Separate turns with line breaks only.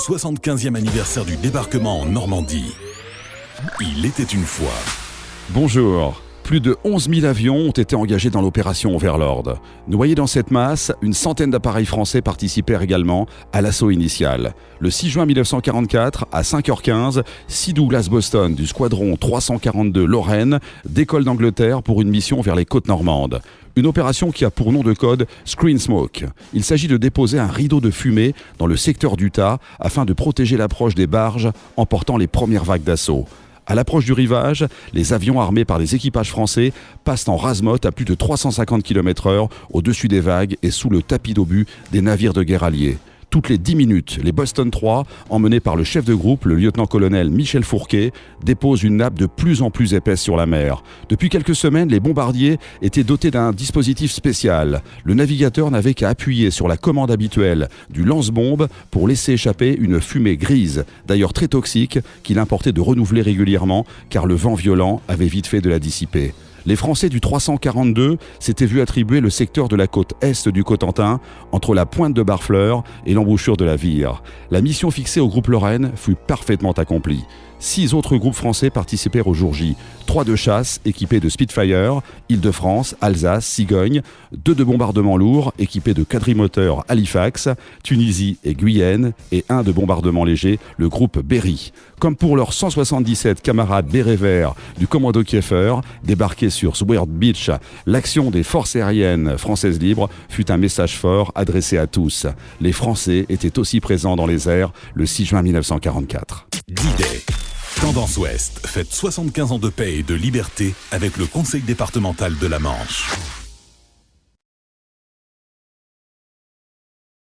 75e anniversaire du débarquement en Normandie. Il était une fois.
Bonjour. Plus de 11 000 avions ont été engagés dans l'opération Overlord. Noyés dans cette masse, une centaine d'appareils français participèrent également à l'assaut initial. Le 6 juin 1944, à 5h15, 6 Douglas Boston du squadron 342 Lorraine décollent d'Angleterre pour une mission vers les côtes normandes. Une opération qui a pour nom de code Screen Smoke. Il s'agit de déposer un rideau de fumée dans le secteur d'Utah afin de protéger l'approche des barges emportant les premières vagues d'assaut. À l'approche du rivage, les avions armés par des équipages français passent en rase-motte à plus de 350 km/h au-dessus des vagues et sous le tapis d'obus des navires de guerre alliés. Toutes les 10 minutes, les Boston 3, emmenés par le chef de groupe, le lieutenant-colonel Michel Fourquet, déposent une nappe de plus en plus épaisse sur la mer. Depuis quelques semaines, les bombardiers étaient dotés d'un dispositif spécial. Le navigateur n'avait qu'à appuyer sur la commande habituelle du lance-bombe pour laisser échapper une fumée grise, d'ailleurs très toxique, qu'il importait de renouveler régulièrement car le vent violent avait vite fait de la dissiper. Les Français du 342 s'étaient vus attribuer le secteur de la côte est du Cotentin, entre la pointe de Barfleur et l'embouchure de la Vire. La mission fixée au groupe Lorraine fut parfaitement accomplie. 6 autres groupes français participèrent au jour J. 3 de chasse équipés de Spitfire, Île-de-France, Alsace, Cigogne, 2 de bombardement lourd équipés de quadrimoteurs Halifax, Tunisie et Guyenne, et 1 de bombardement léger, le groupe Berry. Comme pour leurs 177 camarades bérets verts du commando Kieffer, débarqués sur Sword Beach, l'action des forces aériennes françaises libres fut un message fort adressé à tous. Les Français étaient aussi présents dans les airs le 6 juin 1944.
D-Day. Tendance Ouest fête 75 ans de paix et de liberté avec le Conseil départemental de la Manche.